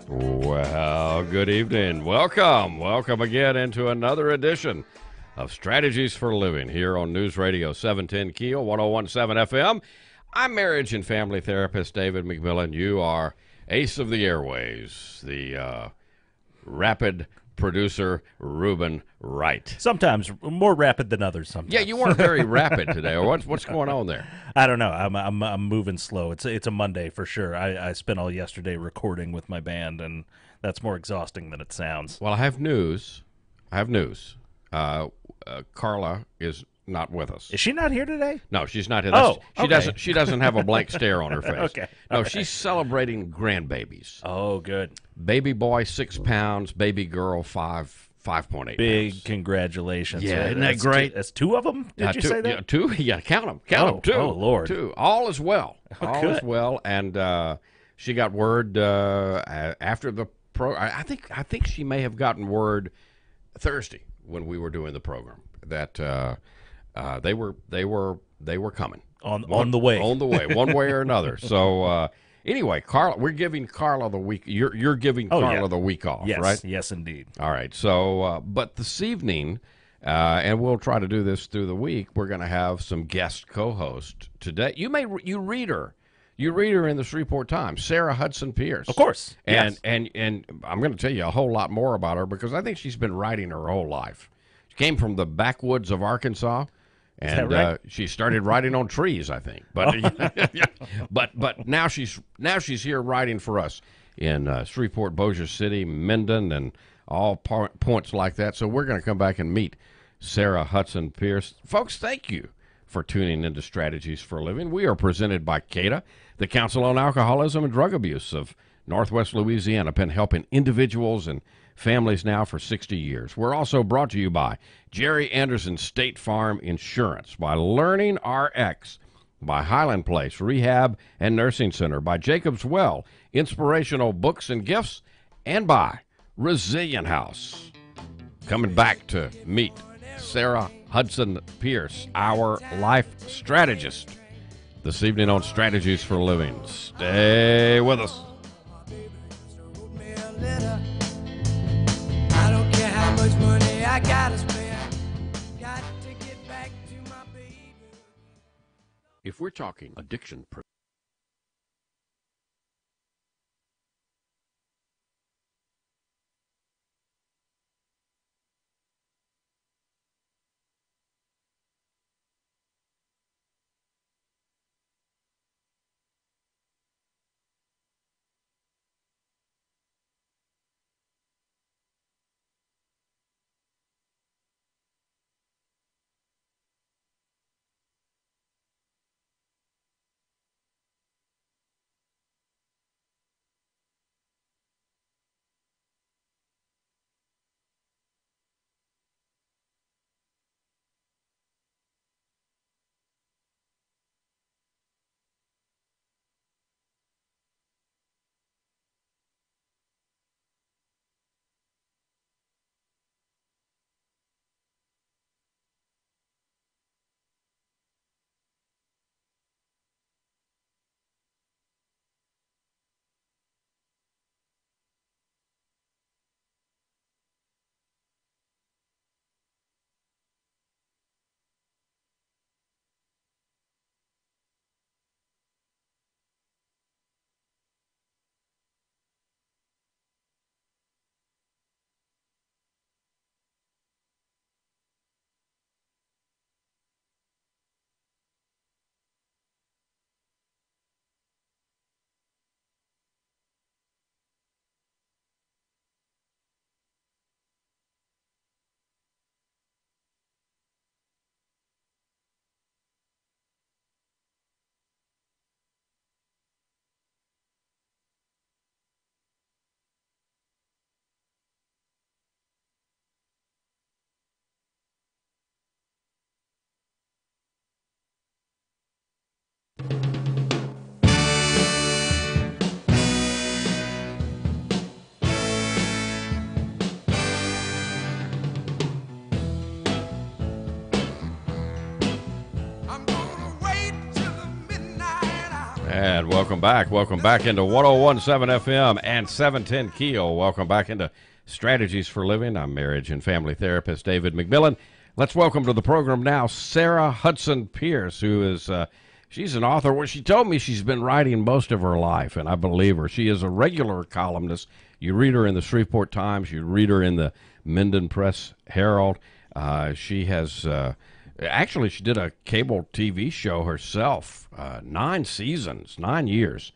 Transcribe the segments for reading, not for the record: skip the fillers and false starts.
Well, good evening. Welcome again into another edition of Strategies for Living here on News Radio 710 KEEL 1017 FM. I'm marriage and family therapist David McMillan. You are ace of the airways, the rapid producer Reuben Wright. Sometimes more rapid than others. Sometimes. Yeah, you weren't very rapid today. Or what's going on there? I don't know. I'm moving slow. It's a Monday for sure. I spent all yesterday recording with my band, and that's more exhausting than it sounds. Well, I have news. Carla is not with us. Is she not here today? No, she's not here. She doesn't have a blank stare on her face. Okay. No, All she's celebrating grandbabies. Oh, good. Baby boy 6 pounds, baby girl 5.8 Big pounds. Congratulations. Yeah, isn't that great? That's two of them? Did you say that? Yeah, two. Yeah, count them. Count them. Two. Oh, Lord. Two. All is well. All good. is well. And she got word after the I think she may have gotten word Thursday when we were doing the program that they were coming On the way. On the way, one way or another. So anyway, Carla, we're giving Carla the week. You're giving Carla the week off, yes, right? Yes, indeed. All right. So, but this evening, and we'll try to do this through the week. We're going to have some guest co-host today. You read her. You read her in the Shreveport Times, Sarah Hudson Pierce. Of course. And yes. and I'm going to tell you a whole lot more about her because I think she's been writing her whole life. She came from the backwoods of Arkansas. And right? She started writing on trees, I think. But but now she's here writing for us in Shreveport, Bossier City, Minden, and all points like that. So we're going to come back and meet Sarah Hudson Pierce. Folks, thank you for tuning into Strategies for Living. We are presented by CADA, the Council on Alcoholism and Drug Abuse of Northwest Louisiana, been helping individuals and families now for 60 years. We're also brought to you by Jerry Anderson State Farm Insurance, by Learning RX, by Highland Place Rehab and Nursing Center, by Jacobs Well Inspirational Books and Gifts, and by Resilient House. Coming back to meet Sarah Hudson Pierce, our life strategist, this evening on Strategies for Living. Stay with us. I don't care how much money I gotta spend. Got to get back to my baby. If we're talking addiction Welcome back. Welcome back into 101.7 FM and 710 KEEL. Welcome back into Strategies for Living. I'm marriage and family therapist David McMillan. Let's welcome to the program now Sarah Hudson Pierce, who is she's an author. Well, she told me she's been writing most of her life, and I believe her. She is a regular columnist. You read her in the Shreveport Times. You read her in the Minden Press Herald. She has actually, she did a cable TV show herself, 9 seasons, 9 years.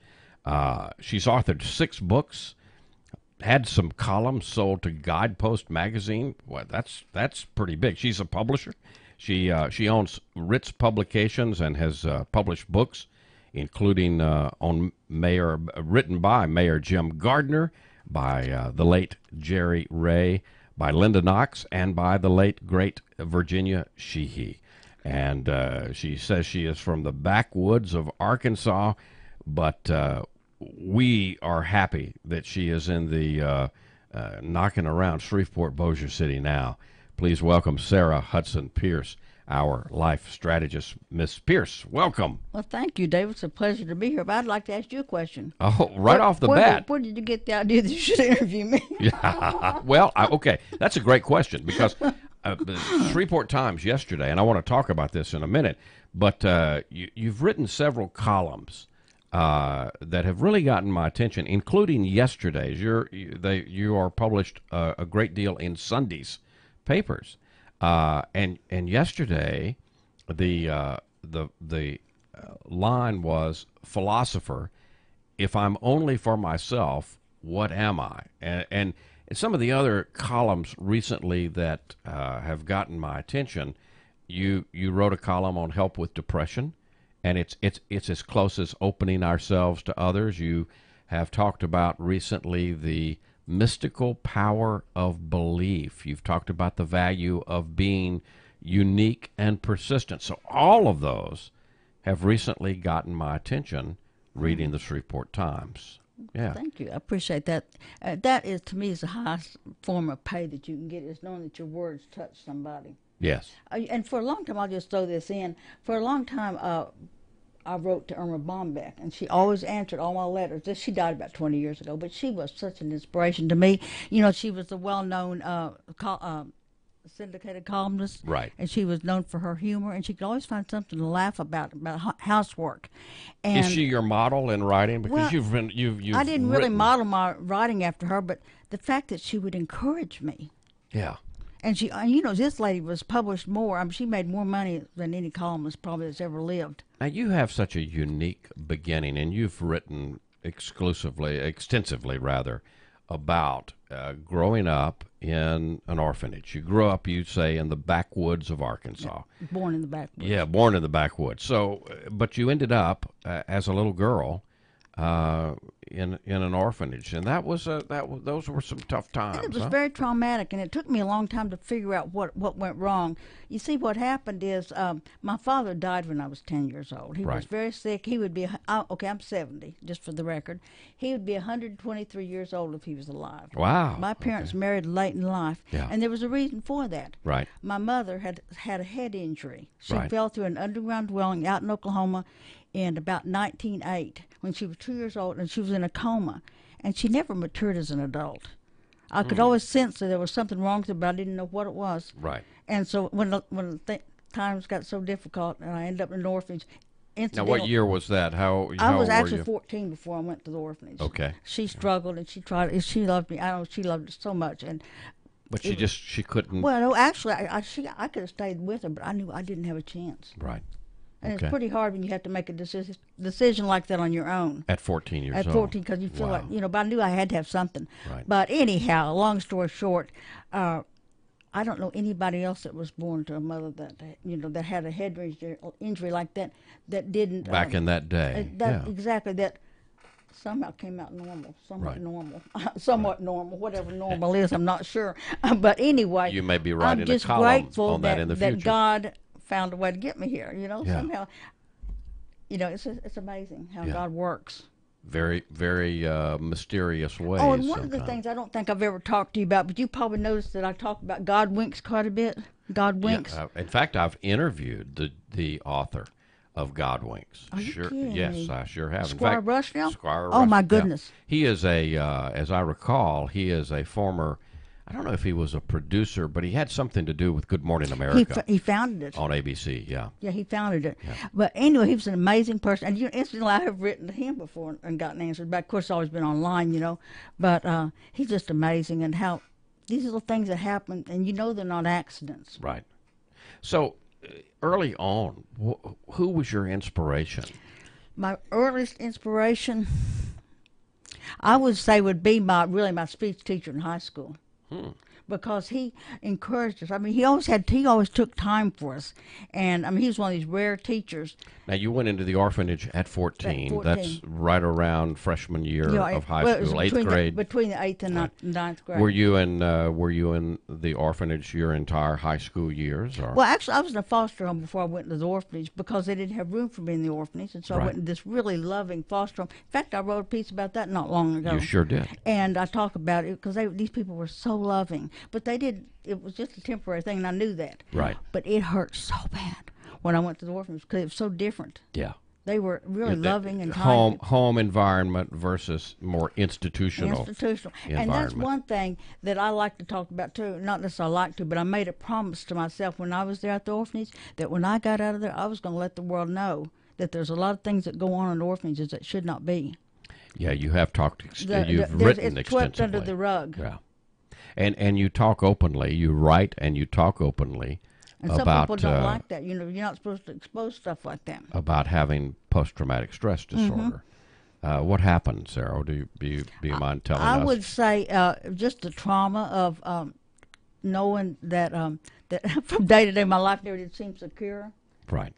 She's authored 6 books, had some columns sold to Guidepost magazine. Well, that's pretty big. She's a publisher. She owns Ritz Publications and has published books, including written by Mayor Jim Gardner, by the late Jerry Ray, by Linda Knox, and by the late, great Virginia Sheehy. And she says she is from the backwoods of Arkansas, but we are happy that she is in the knocking around Shreveport, Bossier City now. Please welcome Sarah Hudson Pierce, our life strategist. Miss Pierce, welcome. Well, thank you, David. It's a pleasure to be here. But I'd like to ask you a question. Oh, right off the bat. Where did you get the idea that you should interview me? Yeah. Well, okay, that's a great question because the Shreveport Times yesterday, and I want to talk about this in a minute, but you've written several columns that have really gotten my attention, including yesterday's. You are published a great deal in Sunday's papers. And yesterday, the line was, "Philosopher, if I'm only for myself, what am I?" And some of the other columns recently that have gotten my attention, you wrote a column on help with depression, and it's as close as opening ourselves to others. You have talked about recently the mystical power of belief. You've talked about the value of being unique and persistent. So all of those have recently gotten my attention reading the Shreveport Times. Yeah. Thank you. I appreciate that. That is, to me, is the highest form of pay that you can get, is knowing that your words touch somebody. Yes. And for a long time, I'll just throw this in. For a long time, I wrote to Irma Bombeck, and she always answered all my letters. She died about 20 years ago, but she was such an inspiration to me. You know, she was a well-known syndicated columnist, right? And she was known for her humor, and she could always find something to laugh about housework. And is she your model in writing? Because well, you've I didn't really model my writing after her, but the fact that she would encourage me. Yeah. And she, you know, this lady was published more. I mean, she made more money than any columnist probably that's ever lived. Now, you have such a unique beginning, and you've written extensively, about growing up in an orphanage. You grew up, you say, in the backwoods of Arkansas. Yeah, born in the backwoods. Yeah, born in the backwoods. So, but you ended up as a little girl in an orphanage, and those were some tough times. And it was very traumatic, and it took me a long time to figure out what went wrong. You see, what happened is my father died when I was 10 years old. He was very sick. He would be I'm 70, just for the record. He would be 123 years old if he was alive. Wow. My parents married late in life, and there was a reason for that. Right. My mother had a head injury. She Right. fell through an underground dwelling out in Oklahoma in about 1908 when she was 2 years old, and she was in a coma, and she never matured as an adult. I could always sense that there was something wrong with her, but I didn't know what it was. Right. And so when times got so difficult, and I ended up in an orphanage. Now, what year was that? How I was old actually were you? 14 before I went to the orphanage. Okay. She struggled, and she tried. And she loved me. I know she loved it so much, and. But she couldn't. Well, no, actually, I could have stayed with her, but I knew I didn't have a chance. Right. And it's pretty hard when you have to make a decision like that on your own. At 14 years old. At 14, because you feel like, but I knew I had to have something. Right. But anyhow, long story short, I don't know anybody else that was born to a mother that had a head injury like that didn't. Back in that day. Exactly, that somehow came out normal, Right. normal, somewhat normal, whatever normal is, I'm not sure. But anyway, You may be writing I'm just a column grateful on that in the future. that God found a way to get me here, Yeah. somehow. It's amazing how God works. Very, very mysterious ways. Oh, and one of the sometimes. things I don't think I've ever talked to you about, but you probably noticed that I talk about God winks quite a bit. God winks. In fact, I've interviewed the author of Godwinks. Are you Sure, kidding yes, me? I sure have. In Squire fact, Rushdale? Squire Oh, my Rush- yeah. goodness. He is as I recall, he is a former. I don't know if he was a producer, but he had something to do with Good Morning America He founded it. on ABC. Yeah, Yeah, he founded it. But anyway, he was an amazing person. And instantly I have written to him before and gotten answers. But of course, it's always been online, But he's just amazing, and how these little things that happen, and they're not accidents. right. So early on, who was your inspiration? My earliest inspiration, I would say, would be my speech teacher in high school. Because he encouraged us. I mean, he always took time for us, and I mean, he was one of these rare teachers. Now, you went into the orphanage at 14. At 14. That's right around freshman year of high well, it was school, eighth between grade. between the 8th and Right. ninth grade. Were you in the orphanage your entire high school years? Or? Well, actually, I was in a foster home before I went to the orphanage because they didn't have room for me in the orphanage, and so I Right. went to this really loving foster home. In fact, I wrote a piece about that not long ago. You sure did. And I talk about it because these people were so loving, but it was just a temporary thing, and I knew that. Right. But it hurt so bad when I went to the orphanage because it was so different. Yeah. They were really loving and kind. Home environment versus more institutional. And that's environment. one thing that I like to talk about too. Not necessarily like to, but I made a promise to myself when I was there at the orphanage that when I got out of there, I was going to let the world know that there's a lot of things that go on in orphanages that should not be. Yeah, you have talked. You've written It's extensively. swept under the rug. Yeah. And you talk openly. You write and you talk openly And some about people don't like that. You're not supposed to expose stuff like that. about having post-traumatic stress disorder. What happened, Sarah? Do you mind telling us? I would say just the trauma of knowing that that from day to day my life never did seem secure. Right.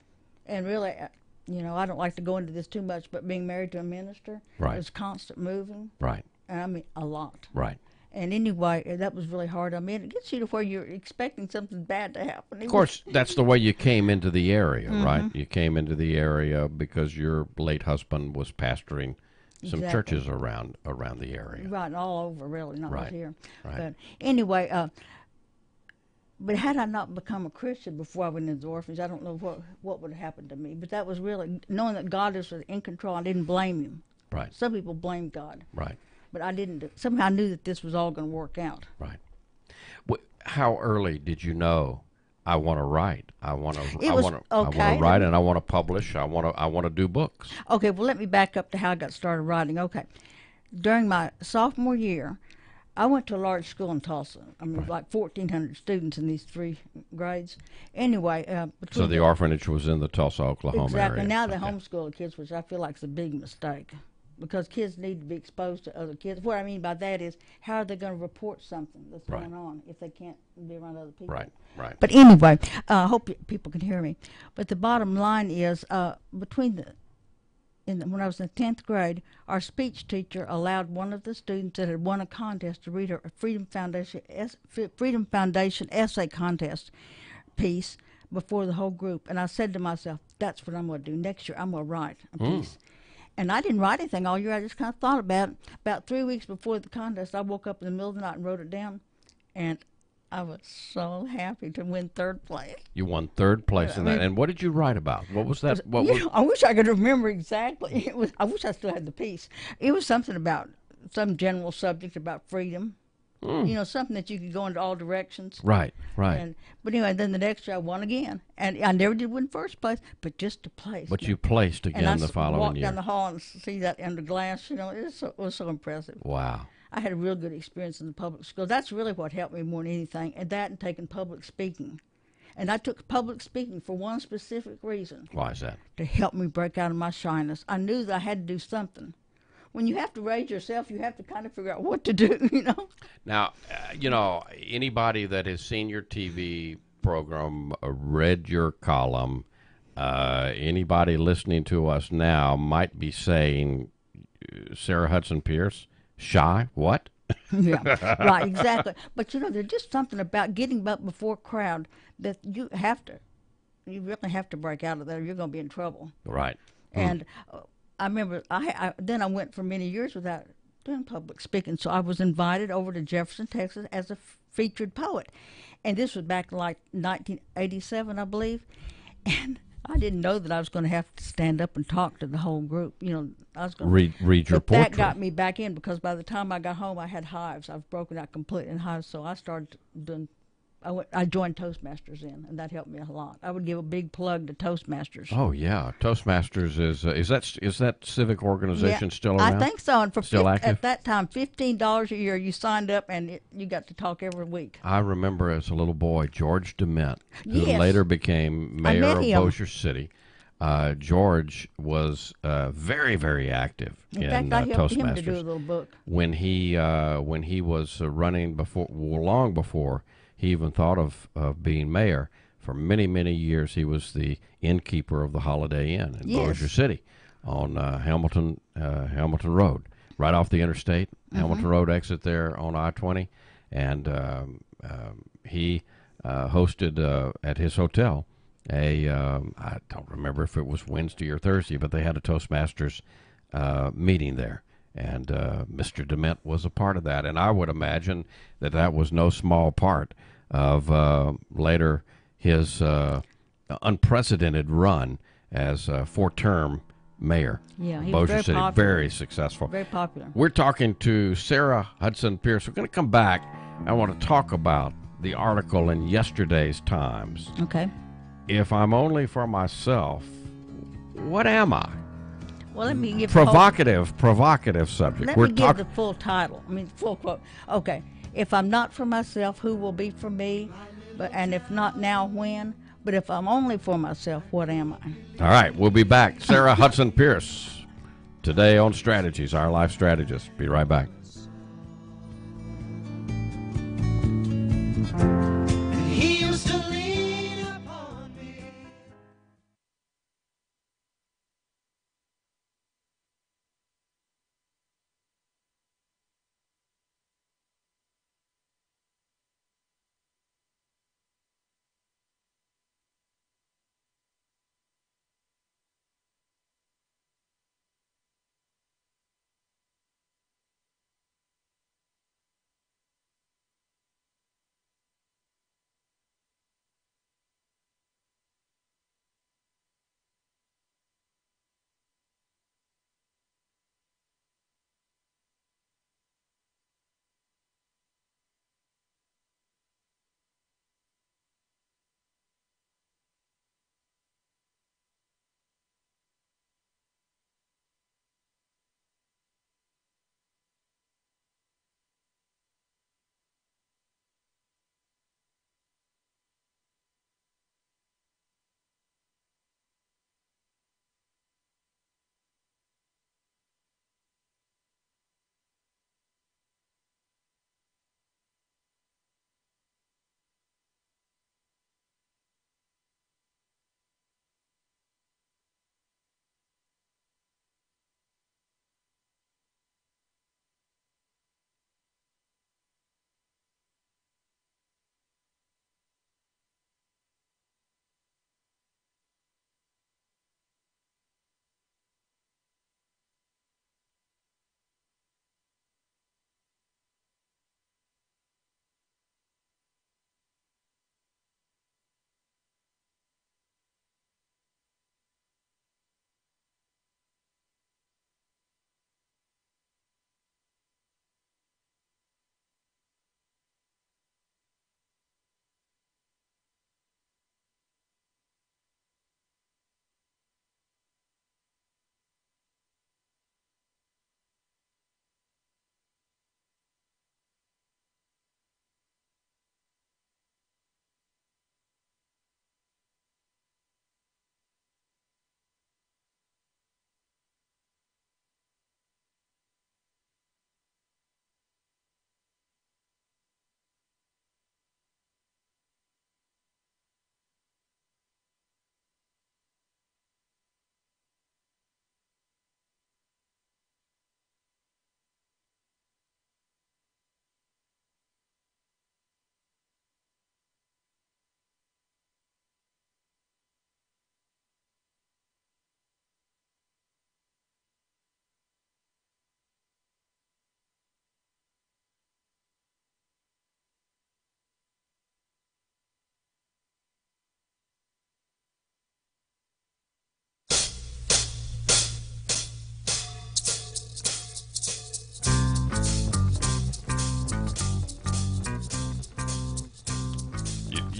And really, I don't like to go into this too much, but being married to a minister, Right. it was constant moving, Right. and I mean a lot. Right. And anyway, that was really hard. I mean, it gets you to where you're expecting something bad to happen. Of course, that's the way you came into the area, Mm-hmm. right? You came into the area because your late husband was pastoring some Exactly. churches around the area. Right, all over, really, not Right, just here. right. But anyway, but had I not become a Christian before I went into the orphanage, I don't know what would have happened to me. But that was really knowing that God is in control. I didn't blame Him. Right. Some people blame God, Right. but I didn't. Somehow I knew that this was all going to work out. Right. How early did you know I want to write? I want to write and I want to publish. I want to do books. Okay, well, let me back up to how I got started writing. Okay. During my sophomore year, I went to a large school in Tulsa. I mean, like 1,400 students in these 3 grades. Anyway, So the orphanage was in the Tulsa, Oklahoma exactly. area. Now they Okay. homeschool the kids, which I feel like is a big mistake, because kids need to be exposed to other kids. What I mean by that is, how are they going to report something that's Right. going on if they can't be around other people? Right. Right. But anyway, I hope people can hear me. But the bottom line is, when I was in the 10th grade, our speech teacher allowed one of the students that had won a contest to read her Freedom Foundation essay contest piece before the whole group. And I said to myself, that's what I'm going to do. Next year, I'm going to write a piece. And I didn't write anything all year. I just kind of thought about it. About 3 weeks before the contest, I woke up in the middle of the night and wrote it down. And I was so happy to win 3rd place. You won 3rd place in that. And what did you write about? What was that? What was? I wish I could remember exactly. I wish I still had the piece. It was something about some general subject about freedom. Something that you could go into all directions. Right. Right. But anyway, then the next year I won again, and I never did win 1st place, but just to place. But you placed again and the following walked year. down the hall and see that under glass. It was so impressive. Wow. I had a real good experience in the public school. That's really what helped me more than anything, and taking public speaking. And I took public speaking for one specific reason. Why is that? To help me break out of my shyness. I knew that I had to do something. When you have to raise yourself, you have to kind of figure out what to do, Now, anybody that has seen your TV program, read your column, anybody listening to us now might be saying, Sarah Hudson Pierce, shy? What? Yeah, right, exactly. But, there's just something about getting up before a crowd that you really have to break out of there. You're going to be in trouble. Right. And I remember then I went for many years without doing public speaking. So I was invited over to Jefferson, Texas as a featured poet. And this was back in like 1987, I believe. And I didn't know that I was going to have to stand up and talk to the whole group. You know, I was going Read your but that portrait. got me back in because by the time I got home, I had hives. I've broken out completely in hives, so I started doing. I joined Toastmasters in, and that helped me a lot. I would give a big plug to Toastmasters. Oh yeah, Toastmasters is that civic organization still around? I think so. And for Still active? at that time, $15 a year, you signed up, and you got to talk every week. I remember as a little boy George DeMent, who Yes. later became I mayor met of him. Bossier City. George was very, very active In in fact, I helped him to do a Toastmasters. little book. When he was running long before he even thought of being mayor, for many, many years he was the innkeeper of the Holiday Inn in Yes. Bossier City on Hamilton Road, right off the interstate. Hamilton Road exit there on I-20, and he hosted at his hotel I don't remember if it was Wednesday or Thursday, but they had a Toastmasters meeting there. And Mr. DeMent was a part of that. And I would imagine that was no small part of later his unprecedented run as four-term mayor Yeah, of he was Bossier very City. popular. Very successful. Very popular. We're talking to Sarah Hudson Pierce. We're going to come back. I want to talk about the article in yesterday's Times. Okay. If I'm only for myself, what am I? Well, let me give Provocative subject. Let We're me give talking. the full title. I mean, full quote. Okay. If I'm not for myself, who will be for me? And if not now, when? But if I'm only for myself, what am I? All right, we'll be back. Sarah Hudson Pierce today on Strategies, Our Life Strategist. Be right back. He used to lean upon me.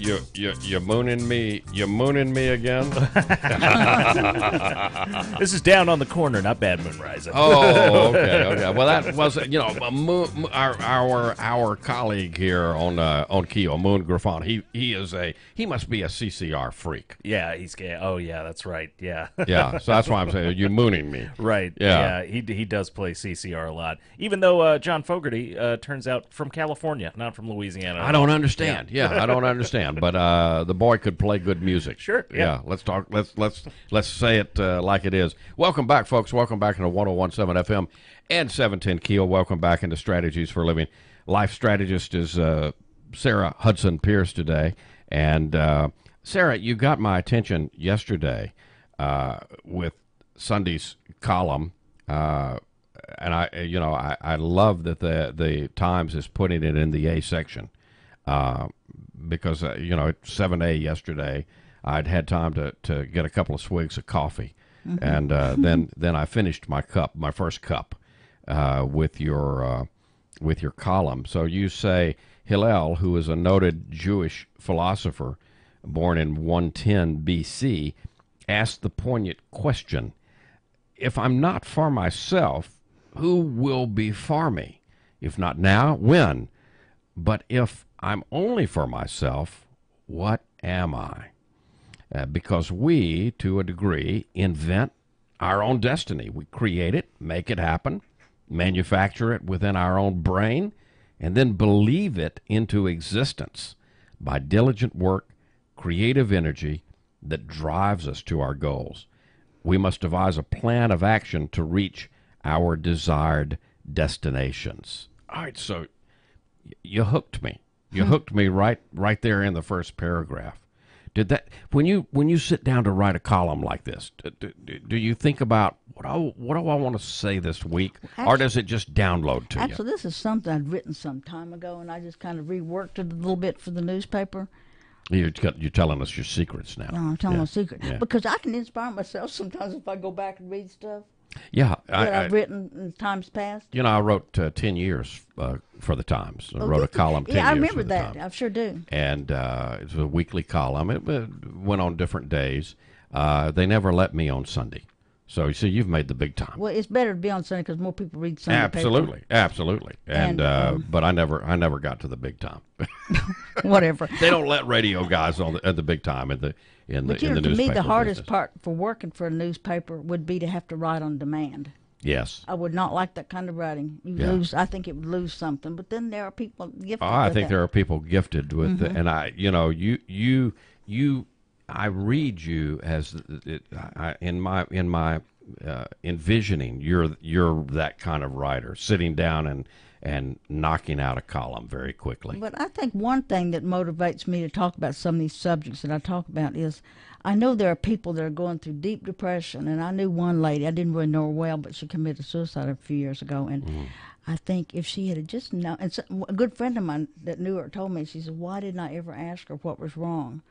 You mooning me? You mooning me again? This is Down on the Corner, not Bad Moon Rising. Oh, okay. Well, that was our colleague here on KEEL, Moon Griffon. He must be a CCR freak. Yeah, oh yeah, that's right. Yeah. Yeah, so that's why I'm saying you're mooning me. Right. Yeah. He does play CCR a lot, even though John Fogerty turns out from California, not from Louisiana. I don't understand. Yeah, I don't understand. But the boy could play good music. Sure. Yeah. Let's talk. Let's say it like it is. Welcome back, folks. Welcome back into 101.7 FM and 710 KEEL. Welcome back into Strategies for Living. Life strategist is Sarah Hudson Pierce today, and Sarah, you got my attention yesterday with Sunday's column. And I love that the Times is putting it in the A section because at 7A yesterday I'd had time to get a couple of swigs of coffee, and then I finished my first cup with your column. So you say Hillel, who is a noted Jewish philosopher born in 110 B.C., asked the poignant question: if I'm not for myself, who will be for me? If not now, when? But if I'm only for myself, what am I? Because we, to a degree, invent our own destiny. We create it, make it happen, manufacture it within our own brain, and then believe it into existence by diligent work, creative energy that drives us to our goals. We must devise a plan of action to reach our desired destinations. All right, so you hooked me. You hooked me right there in the first paragraph. Did that when you sit down to write a column like this? Do you think about what do I want to say this week, or does it just download to you? Actually, this is something I'd written some time ago, and I just kind of reworked it a little bit for the newspaper. You're telling us your secrets now. No, I'm telling a secret. Yeah. Because I can inspire myself sometimes if I go back and read stuff Yeah, that I've written in times past. I wrote 10 years for the Times. I wrote a column 10 years. Yeah, I remember for the that. Times. I sure do. And it was a weekly column. It went on different days. They never let me on Sunday. So you see, you've made the big time. Well, it's better to be on Sunday because more people read Sunday paper. Absolutely. And but I never got to the big time. Whatever. They don't let radio guys at the big time in the But newspaper to me, the hardest business. part for working for a newspaper would be to have to write on demand. Yes. I would not like that kind of writing. I think it would lose something. But then there are people gifted. I with think that. there are people gifted with it, and I read you as in my envisioning you're that kind of writer, sitting down and knocking out a column very quickly. But I think one thing that motivates me to talk about some of these subjects that I talk about is I know there are people that are going through deep depression, and I knew one lady, I didn't really know her well, but she committed suicide a few years ago, and I think if she had just known, and a good friend of mine that knew her told me, she said, why didn't I ever ask her what was wrong?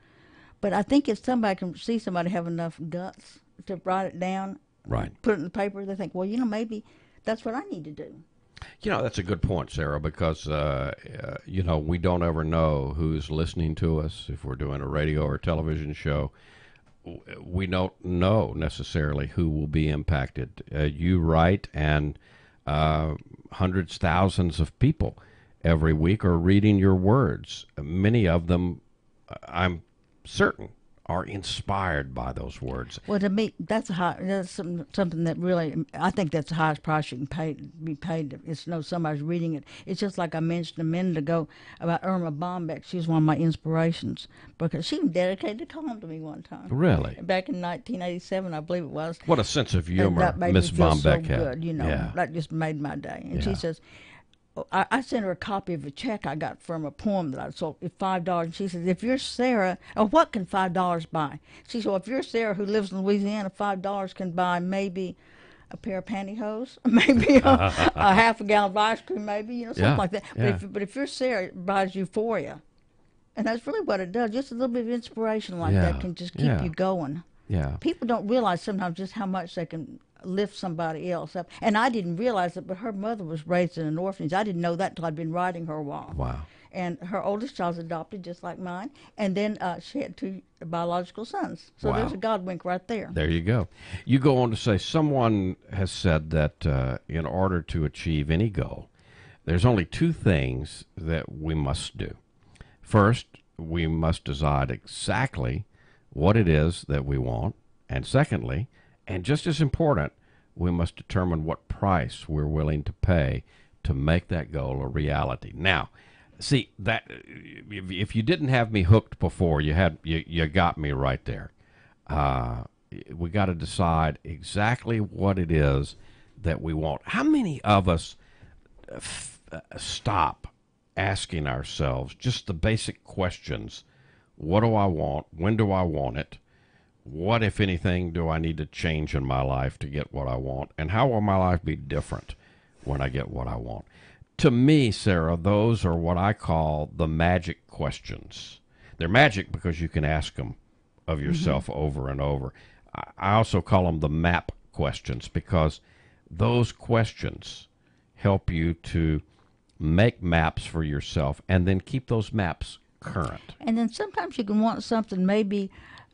But I think if somebody can see somebody have enough guts to write it down, right, put it in the paper, they think, well, maybe that's what I need to do. That's a good point, Sarah, because, we don't ever know who's listening to us. If we're doing a radio or television show, we don't know necessarily who will be impacted. You write, and hundreds, thousands of people every week are reading your words. Many of them, I'm certain, are inspired by those words. Well, to me, that's something that really, I think that's the highest price you can be paid. Is to know somebody's reading it. It's just like I mentioned a minute ago about Irma Bombeck. She was one of my inspirations because she dedicated a column to me one time. Really? Back in 1987, I believe it was. What a sense of humor that made Miss me feel Bombeck so had. good, Yeah. That just made my day. And she says, I sent her a copy of a check I got from a poem that I sold at $5. And she says, if you're Sarah, what can $5 buy? She said, well, if you're Sarah who lives in Louisiana, $5 can buy maybe a pair of pantyhose, maybe a half a gallon of ice cream, maybe, something like that. Yeah. But if you're Sarah, it buys euphoria. And that's really what it does. Just a little bit of inspiration like that can just keep you going. Yeah. People don't realize sometimes just how much they can lift somebody else up. And I didn't realize it, but her mother was raised in an orphanage. I didn't know that until I'd been writing her a while. Wow. and her oldest child's adopted, just like mine. And then she had 2 biological sons. So Wow. there's a God wink right there. There you go. You go on to say, someone has said that in order to achieve any goal, there's only 2 things that we must do. First, we must decide exactly what it is that we want. And secondly, and just as important, we must determine what price we're willing to pay to make that goal a reality. Now, see, that if you didn't have me hooked before, you got me right there. We got to decide exactly what it is that we want. How many of us stop asking ourselves just the basic questions? What do I want? When do I want it? What, if anything, do I need to change in my life to get what I want? And how will my life be different when I get what I want? To me, Sarah, those are what I call the magic questions. They're magic because you can ask them of yourself over and over. I also call them the map questions because those questions help you to make maps for yourself and then keep those maps current. And then sometimes you can want something maybe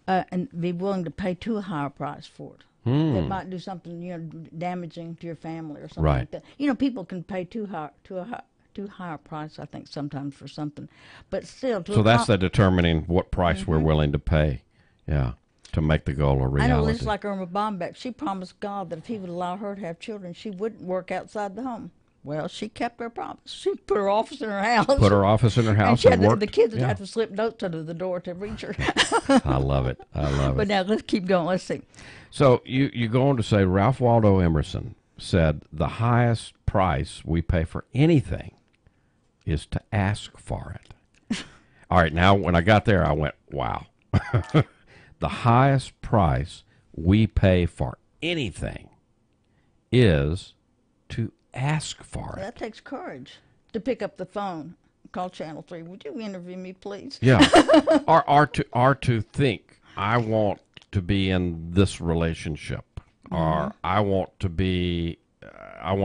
and be willing to pay too high a price for it. That might do something, damaging to your family or something like that. People can pay too high a price, I think, sometimes for something. But still, so that's the determining what price we're willing to pay. Yeah, to make the goal a reality. I know, it's like Irma Bombeck. She promised God that if he would allow her to have children, she wouldn't work outside the home. Well, she kept her promise. She put her office in her house. Put her office in her house and, and worked. The kids would have to slip notes under the door to reach her. I love it. I love it. But now let's keep going. Let's see. So you go on to say Ralph Waldo Emerson said the highest price we pay for anything is to ask for it. All right, now when I got there, I went, wow. The highest price we pay for anything is to ask for it. That takes courage to pick up the phone, call Channel 3. Would you interview me, please? Yeah. or to think, I want to be in this relationship, or I want to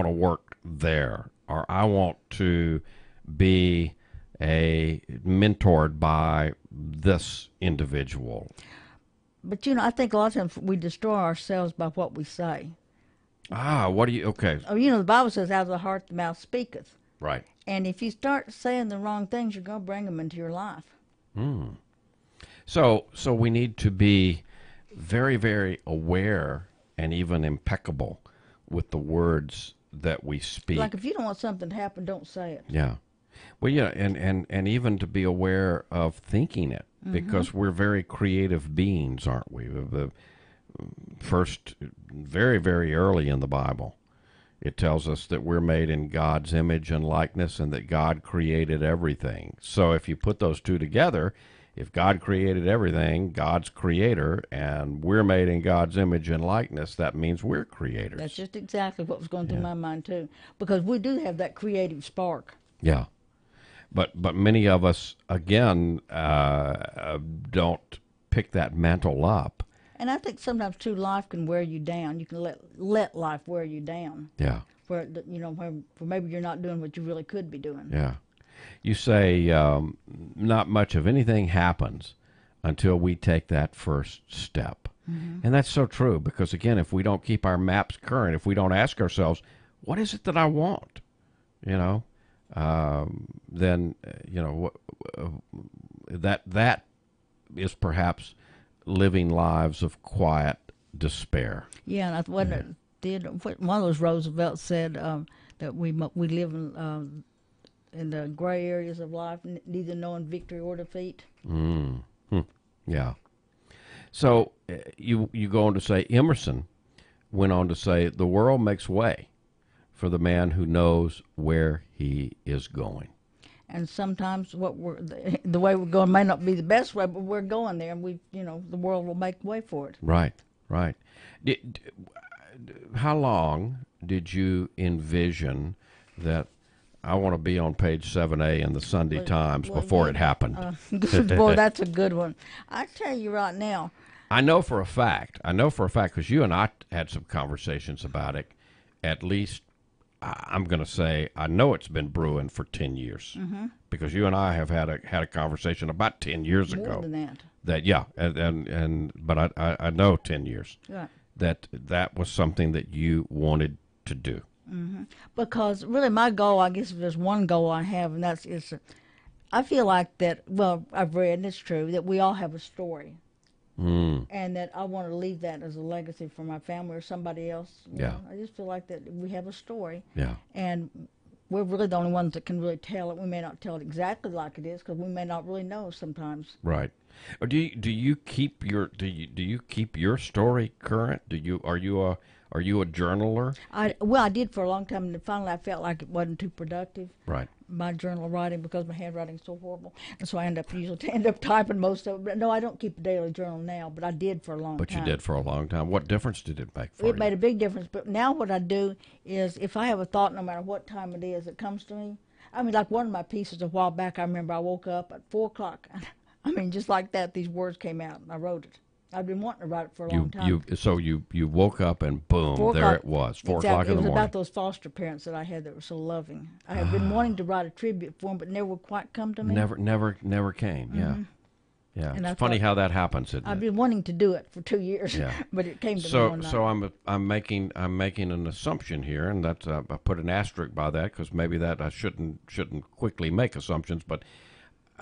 work there, or I want to be mentored by this individual. But, I think a lot of times we destroy ourselves by what we say. Okay. Oh, the Bible says, out of the heart the mouth speaketh. Right. And if you start saying the wrong things, you're going to bring them into your life. So we need to be very, very aware and even impeccable with the words that we speak. Like if you don't want something to happen, don't say it. Yeah. Well, yeah, and even to be aware of thinking it, because we're very creative beings, aren't we? The first, very, very early in the Bible, it tells us that we're made in God's image and likeness and that God created everything. So if you put those two together, if God created everything, God's creator, and we're made in God's image and likeness, that means we're creators. That's just exactly what was going through my mind, too, because we do have that creative spark. Yeah. But many of us, again, don't pick that mantle up. And I think sometimes, too, life can wear you down. You can let life wear you down. Yeah. Where maybe you're not doing what you really could be doing. Yeah. You say not much of anything happens until we take that first step. And that's so true because, again, if we don't keep our maps current, if we don't ask ourselves, what is it that I want? Then, that is perhaps living lives of quiet despair. Yeah, and one of those Roosevelts said that we live in the gray areas of life, neither knowing victory or defeat. Yeah. So you go on to say, Emerson went on to say, the world makes way for the man who knows where he is going. And sometimes the way we're going may not be the best way, but we're going there, and the world will make way for it. Right. How long did you envision that I want to be on page 7A in the Sunday Times before it happened? Boy, that's a good one. I tell you right now. I know for a fact, because you and I had some conversations about it at least I'm going to say I know it's been brewing for 10 years because you and I have had a conversation about 10 years More ago. than that. That yeah, but I know 10 years Right. that was something that you wanted to do. Because really my goal, I guess if there's one goal I have, and that's is I feel like that, well, I've read, and it's true, that we all have a story. And that I want to leave that as a legacy for my family or somebody else. You know? I just feel like that we have a story. Yeah. And we're really the only ones that can really tell it. We may not tell it exactly like it is because we may not really know sometimes. Right. Or do you keep your story current? Are you a journaler? I did for a long time, and finally I felt like it wasn't too productive. Right. My journal writing because my handwriting's so horrible, and so I end up typing most of it. But no, I don't keep a daily journal now, but I did for a long time. But you did for a long time. What difference did it make for you? It made a big difference. But now what I do is, if I have a thought, no matter what time it is, it comes to me. I mean, like one of my pieces a while back, I remember I woke up at 4 o'clock. I mean, just like that, these words came out, and I wrote it. I've been wanting to write it for a long time. So you woke up and boom, 4 there o'clock, it was, 4 exactly. o'clock in the It was morning. about those foster parents that I had that were so loving. I had been wanting to write a tribute for them, but never quite come to me. Never came. Yeah. Yeah. And It's I funny thought- how that happens, isn't I've it? been wanting to do it for 2 years, Yeah. but it came to me So one night. I'm making an assumption here, and that's I put an asterisk by that because maybe that I shouldn't quickly make assumptions, but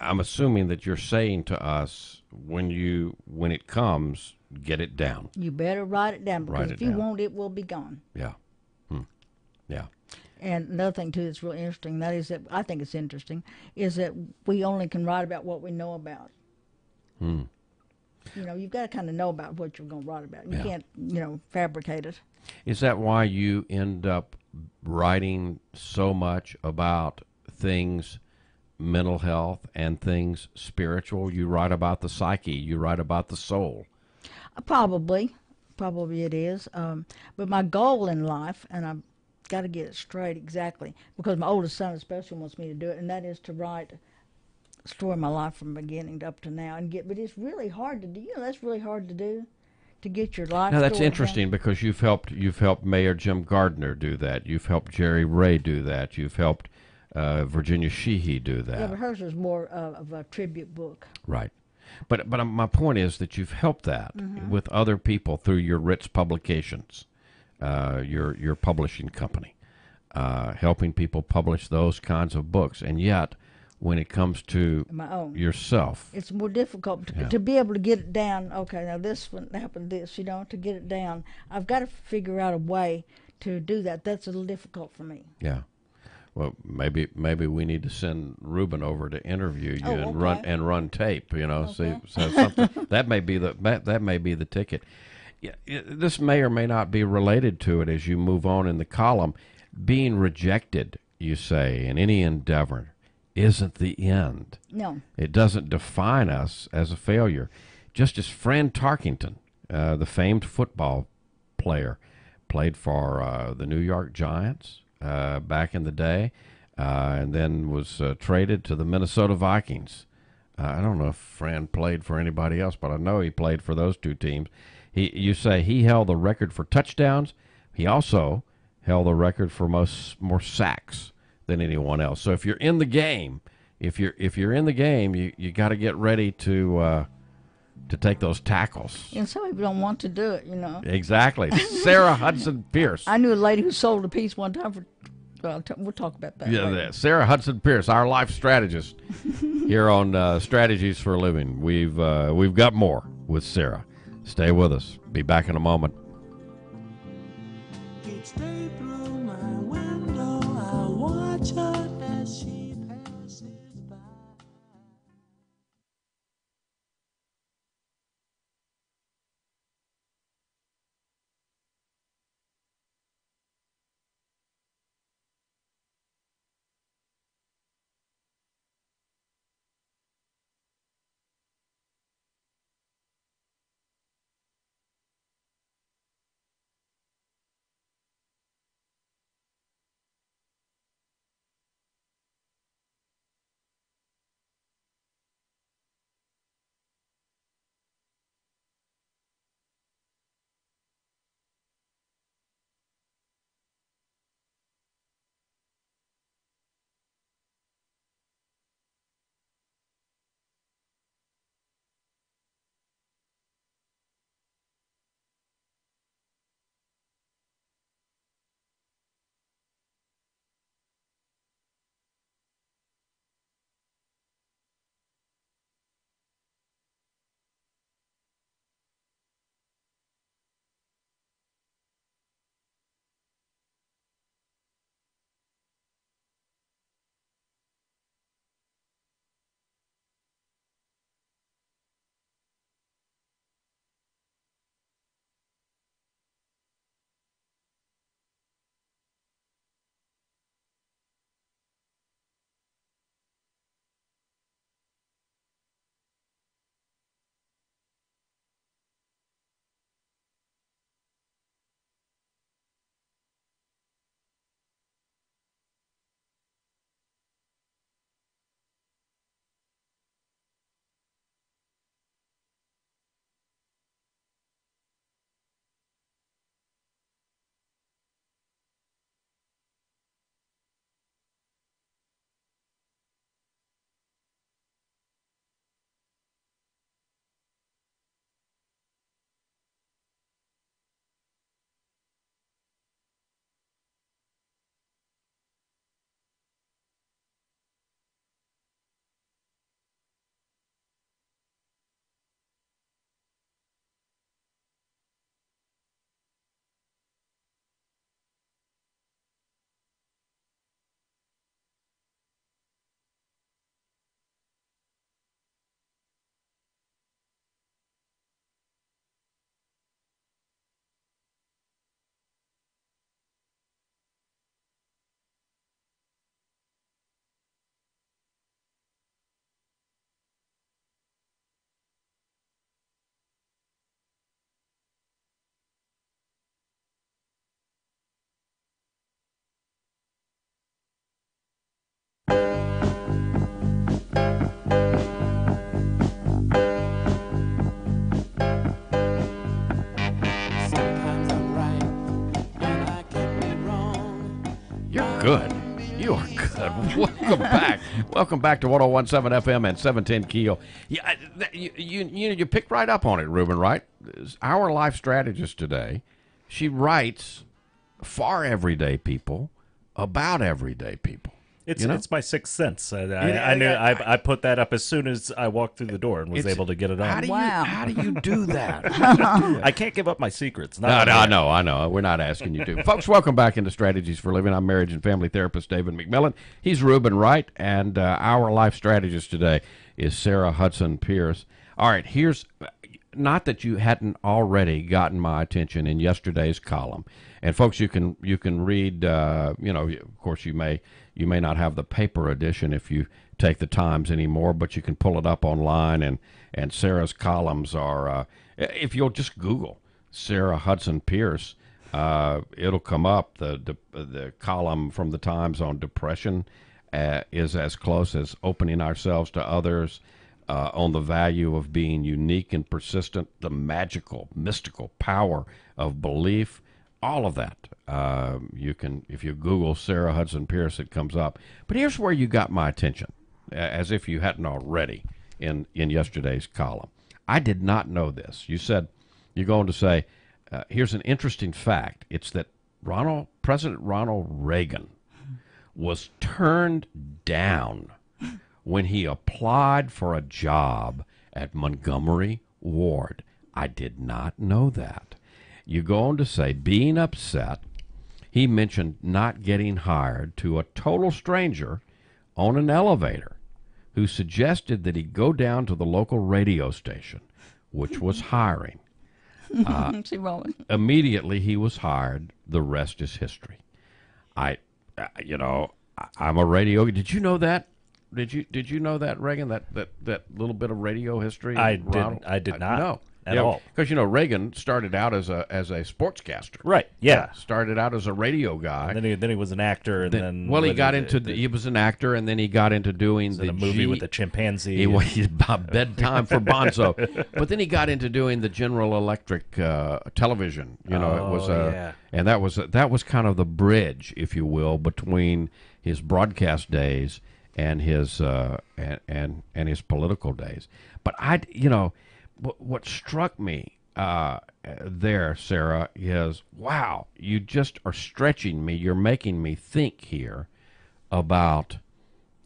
I'm assuming that you're saying to us when it comes, get it down. You better write it down, because Write if it you down. won't, it will be gone. Yeah. Yeah. And another thing, too, that's really interesting, that is that I think it's interesting, is that we only can write about what we know about. You know, you've got to kind of know about what you're going to write about. You Yeah. can't, fabricate it. Is that why you end up writing so much about things, mental health, and things spiritual? You write about the psyche. You write about the soul. Probably it is. But my goal in life, and I've got to get it straight exactly, because my oldest son especially wants me to do it, and that is to write a story of my life from beginning to up to now. But it's really hard to do. You know, that's really hard to do, to get your life. Now that's story interesting down. because you've helped Mayor Jim Gardner do that. You've helped Jerry Ray do that. You've helped Virginia Sheehy do that. Yeah, but hers was more of a tribute book. Right. But my point is that you've helped that with other people through your Ritz Publications, your publishing company, helping people publish those kinds of books. And yet, when it comes to My own. yourself, It's more difficult to be able to get it down. Okay, now this one happened, to get it down. I've got to figure out a way to do that. That's a little difficult for me. yeah. Well, maybe we need to send Ruben over to interview you and okay. run tape. You know, Okay. so something that may be the ticket. Yeah, this may or may not be related to it as you move on in the column. Being rejected, you say, in any endeavor, isn't the end. No. It doesn't define us as a failure. Just as Fran Tarkington, the famed football player, played for the New York Giants back in the day, and then was traded to the Minnesota Vikings. I don't know if Fran played for anybody else, but I know he played for those two teams. You say he held the record for touchdowns. He also held the record for more sacks than anyone else. So if you're in the game, if you're in the game, you got to get ready to take those tackles. And some people don't want to do it, Exactly. Sarah Hudson Pierce. I knew a lady who sold a piece one time for. We'll talk about that. Yeah, later. Sarah Hudson Pierce, our life strategist here on Strategies for a Living. We've got more with Sarah. Stay with us. Be back in a moment. Each day through my window, I watch her as she passes by. Welcome back to 101.7 FM and 710 KEEL. Yeah, you picked right up on it, Ruben, right? Our life strategist today, she writes for everyday people about everyday people. It's my sixth sense. I knew I put that up as soon as I walked through the door and was able to get it on. How do you do that? I can't give up my secrets. No, I know. We're not asking you to. Folks, welcome back into Strategies for Living. I'm marriage and family therapist David McMillan. He's Ruben Wright, and our life strategist today is Sarah Hudson Pierce. All right, here's, not that you hadn't already gotten my attention in yesterday's column. And folks, you can read, of course you may not have the paper edition if you take the Times anymore, but you can pull it up online, and Sarah's columns are, if you'll just Google Sarah Hudson Pierce, it'll come up. The column from the Times on depression is as close as opening ourselves to others, on the value of being unique and persistent, the magical, mystical power of belief. All of that, you can, if you Google Sarah Hudson Pierce, it comes up. But here's where you got my attention, as if you hadn't already in yesterday's column. I did not know this. You said, you're going to say, here's an interesting fact. It's that President Ronald Reagan was turned down when he applied for a job at Montgomery Ward. I did not know that. You go on to say, being upset, he mentioned not getting hired to a total stranger on an elevator who suggested that he go down to the local radio station, which was hiring. Immediately he was hired. The rest is history. I'm a radio. Did you know that? Did you know that, Reagan? That little bit of radio history? I did not. No. At all. Because, Reagan started out as a sportscaster. Right, yeah. Started out as a radio guy. And then he was an actor. And then he was an actor, and then he got into doing the movie with the chimpanzee. He's about bedtime for Bonzo. But then he got into doing the General Electric television. It was and that was kind of the bridge, if you will, between his broadcast days and his and his political days. But what struck me there, Sarah, is, wow, you just are stretching me. You're making me think here about,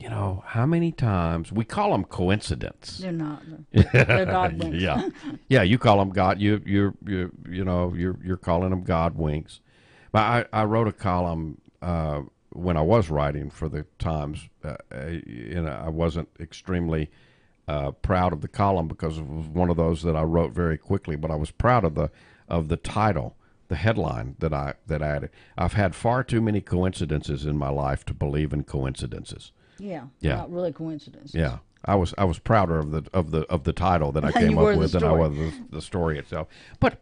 how many times we call them coincidence. They're not. They're God winks. Yeah. You call them God. You're calling them God winks. But I wrote a column when I was writing for the Times. I wasn't extremely proud of the column because it was one of those that I wrote very quickly, but I was proud of the title, the headline that I added. I've had far too many coincidences in my life to believe in coincidences. Yeah. Not really coincidences. Yeah. I was prouder of the title that I came up with than I was the story itself. But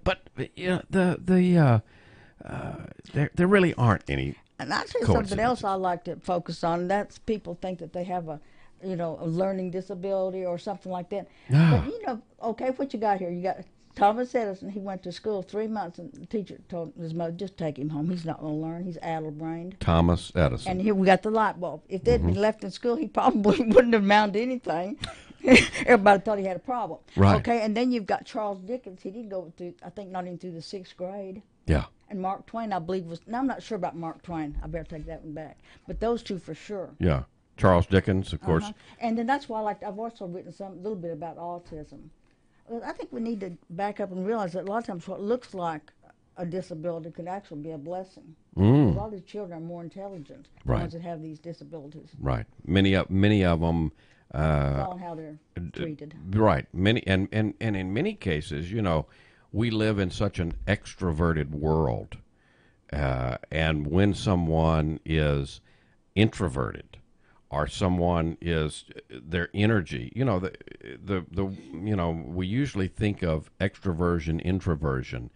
there really aren't any. And I'll tell you something else I like to focus on. That's people think that they have a learning disability or something like that. But, okay, what you got here? You got Thomas Edison. He went to school 3 months, and the teacher told his mother, just take him home. He's not going to learn. He's addle-brained. Thomas Edison. And here we got the light bulb. If they'd been left in school, he probably wouldn't have amounted to anything. Everybody thought he had a problem. Right. Okay, and then you've got Charles Dickens. He didn't go through, I think, not even through the 6th grade. Yeah. And Mark Twain, I believe, now I'm not sure about Mark Twain. I better take that one back. But those two for sure. Yeah. Charles Dickens, of course. And then that's why I've also written a little bit about autism. I think we need to back up and realize that a lot of times what looks like a disability could actually be a blessing. A lot of these children are more intelligent than ones that have these disabilities. Right. Many of them. On how they're treated. Right. Many and in many cases, we live in such an extroverted world, and when someone is introverted, or someone is their energy, we usually think of extroversion, introversion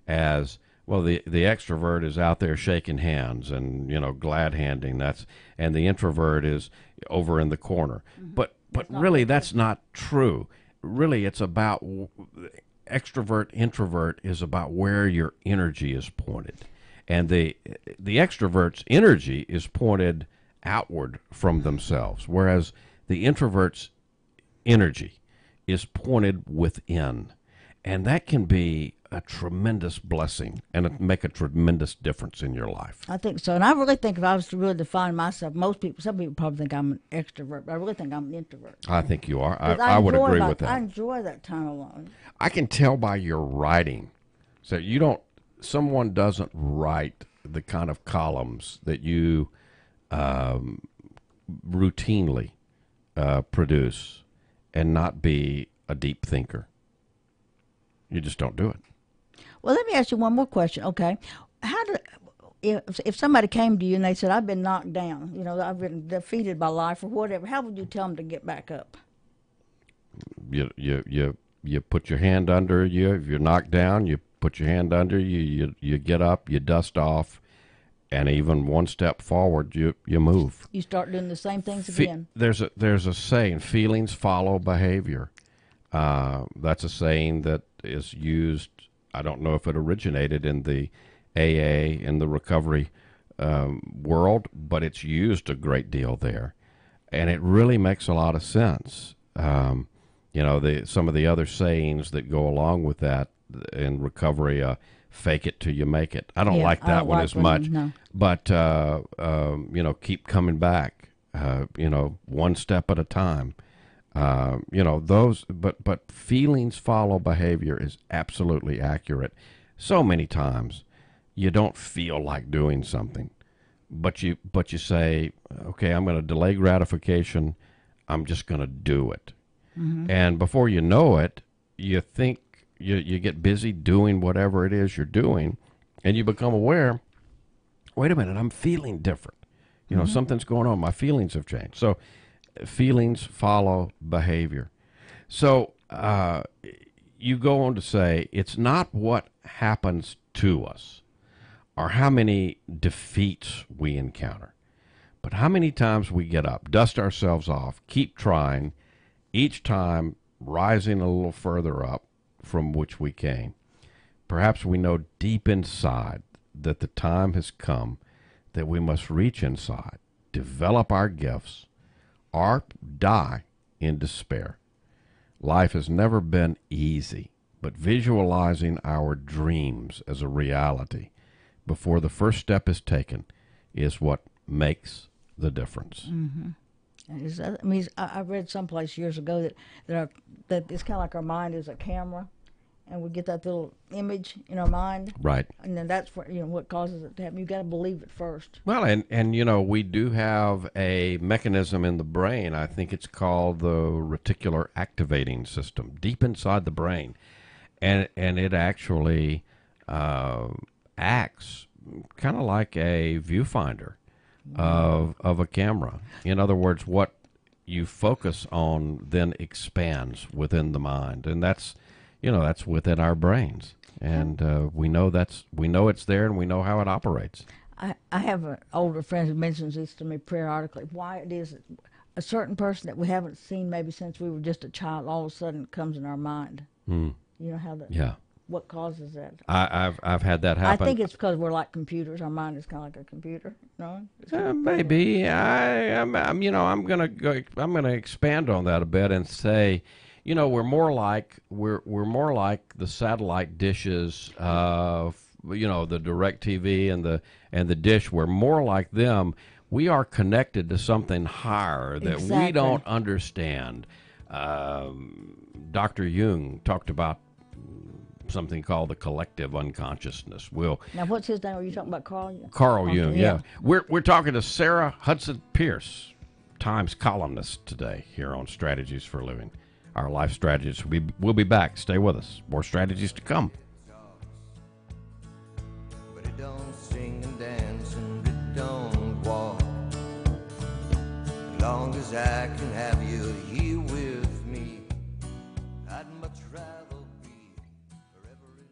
as, well, the extrovert is out there shaking hands and, glad handing, and the introvert is over in the corner. But really that's not true. Really it's about extrovert, introvert is about where your energy is pointed. And the extrovert's energy is pointed outward from themselves, whereas the introvert's energy is pointed within. And that can be a tremendous blessing and it make a tremendous difference in your life. I think so. And I really think if I was to really define myself, some people probably think I'm an extrovert, but I really think I'm an introvert. I think you are. 'Cause I would agree with I that. enjoy that time alone. I can tell by your writing. So you don't, someone doesn't write the kind of columns that you routinely produce and not be a deep thinker. You just don't do it. Well, let me ask you one more question. Okay, how do if somebody came to you and they said, "I've been knocked down, you know, I've been defeated by life or whatever," how would you tell them to get back up? You put your hand under you. If you're knocked down, you put your hand under you. You get up, you dust off, and even one step forward, you move. You start doing the same things again. There's a saying: feelings follow behavior. That's a saying that is used. I don't know if it originated in the AA in the recovery world, but it's used a great deal there, and it really makes a lot of sense. You know, some of the other sayings that go along with that in recovery, fake it till you make it. I don't like that one as much, no. but you know, keep coming back. You know, one step at a time. You know, but feelings follow behavior is absolutely accurate. So many times you don't feel like doing something, but you say, okay, I'm going to delay gratification. I'm just going to do it. Mm-hmm. And before you know it, you think you get busy doing whatever it is you're doing, and you become aware, wait a minute, I'm feeling different. You know, mm-hmm. Something's going on. My feelings have changed. So feelings follow behavior. So you go on to say it's not what happens to us or how many defeats we encounter, but how many times we get up, dust ourselves off, keep trying, each time rising a little further up from which we came. Perhaps we know deep inside that the time has come that we must reach inside, develop our gifts, or die in despair. Life has never been easy, but visualizing our dreams as a reality before the first step is taken is what makes the difference. Mm-hmm. I mean, I read someplace years ago that it's kind of like our mind is a camera, and we get that little image in our mind. Right. And then that's what causes it to happen. You've got to believe it first. Well, and you know, we do have a mechanism in the brain. I think it's called the reticular activating system, deep inside the brain. And it actually acts kind of like a viewfinder of a camera. In other words, what you focus on then expands within the mind. And that's within our brains, and we know it's there, and we know how it operates. I have an older friend who mentions this to me periodically. Why it is that a certain person that we haven't seen maybe since we were just a child, all of a sudden comes in our mind. You know how that? Yeah. What causes that? I've had that happen. I think it's because we're like computers. Our mind is kind of like a computer. No, maybe. I'm gonna expand on that a bit and say, you know, we're more like the satellite dishes, you know, the DirecTV and the dish. We're more like them. We are connected to something higher that we don't understand. Dr. Jung talked about something called the collective unconsciousness. Now, what's his name? Are you talking about Carl? Carl Jung, yeah. We're talking to Sarah Hudson Pierce, Times columnist today here on Strategies for Living. Our life strategies. We'll be back. Stay with us. More strategies to come. But it don't sing and dance and it don't walk. As long as I can have you here with me, I'd much rather be forever in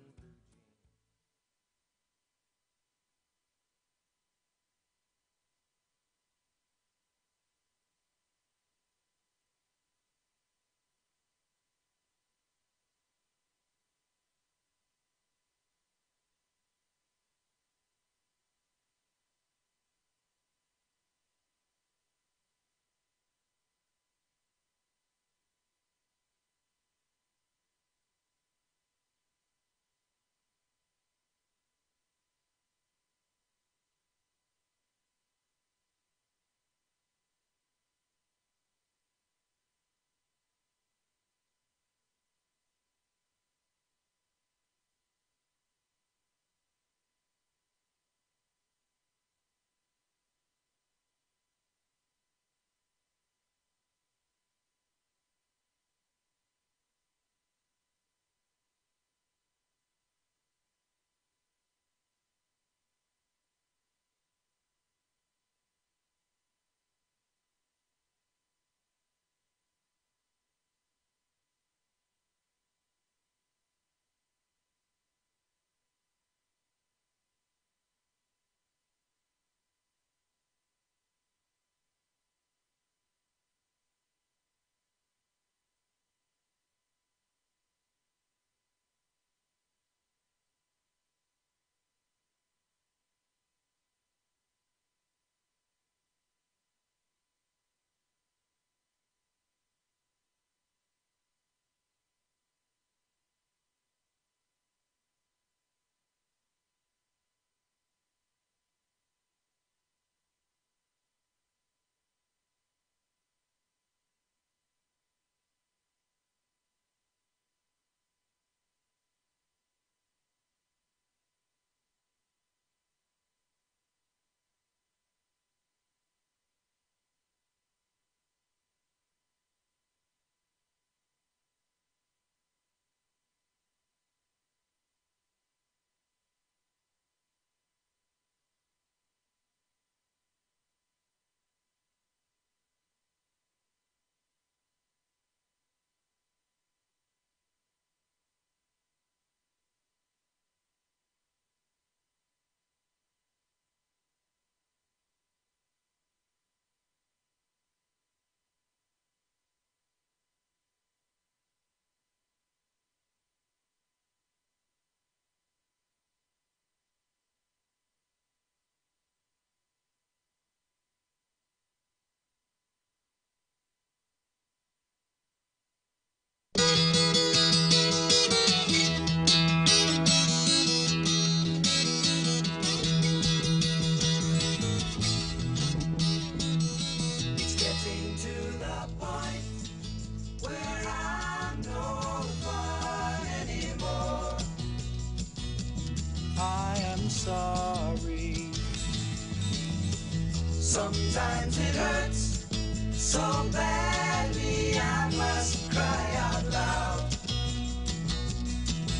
Sometimes it hurts so badly I must cry out loud.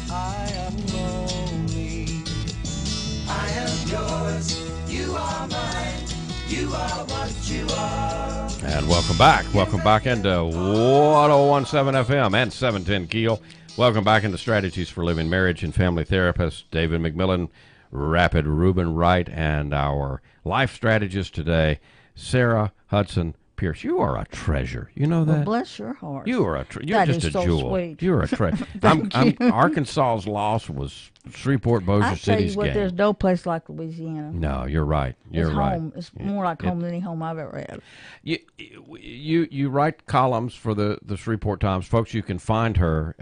I am lonely. I am yours. You are mine. You are what you are. And welcome back. Welcome back into 101.7 FM and 710 KEEL. Welcome back into Strategies for Living. Marriage and family therapist David McMillan, Rapid Reuben Wright, and our life strategist today, Sarah Hudson Pierce. You are a treasure. You know that? Well, bless your heart. You are you're That just is a so jewel. sweet. You're a treasure. Arkansas's loss was Shreveport Bossier I tell City's you what, game. there's no place like Louisiana. No, you're right. You're It's right. home. It's more like home than any home I've ever had. You write columns for the Shreveport Times, folks. You can find her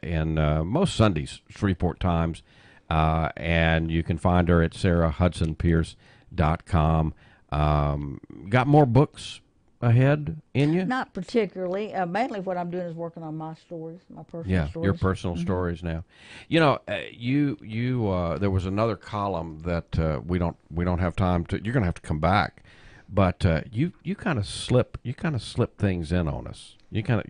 in most Sundays, Shreveport Times, and you can find her at sarahhudsonpierce.com. Got more books ahead in you? Not particularly. Mainly what I'm doing is working on my stories, my personal stories. Your personal stories now. You know, you there was another column that we don't have time to. You're going to have to come back, but you kind of slip things in on us. You kind of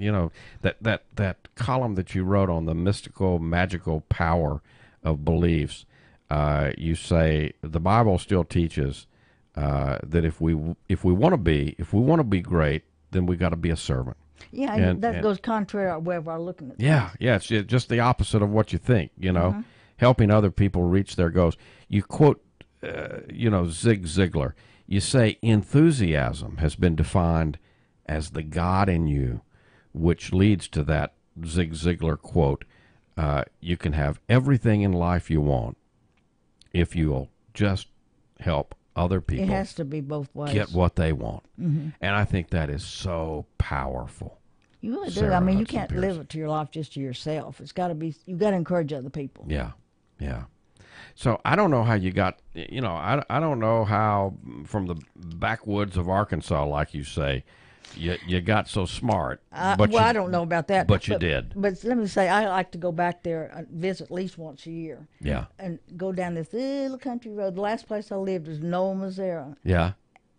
that column that you wrote on the mystical, magical power of beliefs. You say the Bible still teaches that if we want to be great, then we got to be a servant. Yeah, And that goes contrary to wherever I'm looking at. Yeah, it's just the opposite of what you think. Helping other people reach their goals. You quote, Zig Ziglar. You say enthusiasm has been defined as the God in you, which leads to that Zig Ziglar quote. You can have everything in life you want if you'll just help other people. It has to be both ways. Get what they want. Mm-hmm. And I think that is so powerful. You really do. Sarah I mean, you Hudson can't Pierce. live it to your life just to yourself. It's got to be. You got to encourage other people. Yeah. So I don't know how you got. I don't know how from the backwoods of Arkansas, like you say, you got so smart. I don't know about that. But you did. But let me say, I like to go back there and visit at least once a year. Yeah. And go down this little country road. The last place I lived was Noel, Missouri. Yeah.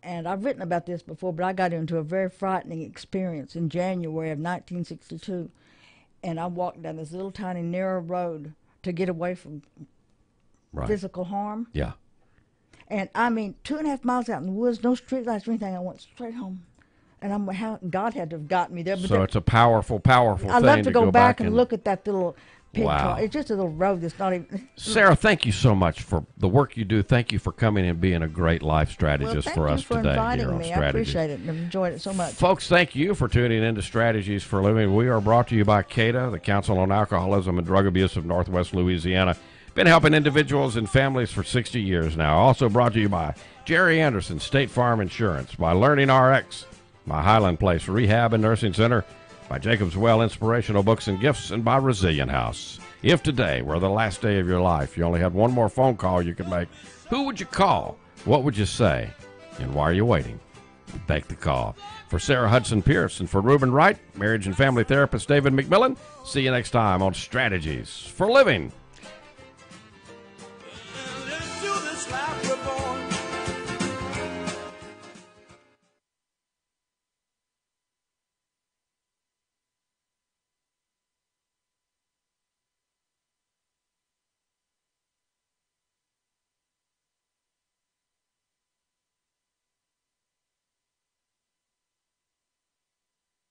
And I've written about this before, but I got into a very frightening experience in January of 1962. And I walked down this little tiny narrow road to get away from physical harm. Yeah. And I mean, 2.5 miles out in the woods, no street lights or anything. I went straight home. And God had to have gotten me there. But So it's a powerful thing. I love to go back and and look at that little pig Wow. car. It's just a little road that's not even. Sarah, thank you so much for the work you do. Thank you for coming and being a great life strategist Well, for us thank you for today inviting here on me. I Strategies. appreciate it and I've enjoyed it so much. Folks, thank you for tuning in to Strategies for Living. We are brought to you by CADA, the Council on Alcoholism and Drug Abuse of Northwest Louisiana. Been helping individuals and families for 60 years now. Also brought to you by Jerry Anderson, State Farm Insurance, by Learning RX, by Highland Place Rehab and Nursing Center, by Jacob's Well Inspirational Books and Gifts, and by Resilient House. If today were the last day of your life, you only had one more phone call you could make, who would you call? What would you say? And why are you waiting? Take the call. For Sarah Hudson Pierce and for Reuben Wright, marriage and family therapist David McMillan, see you next time on Strategies for Living. Into this life we're born.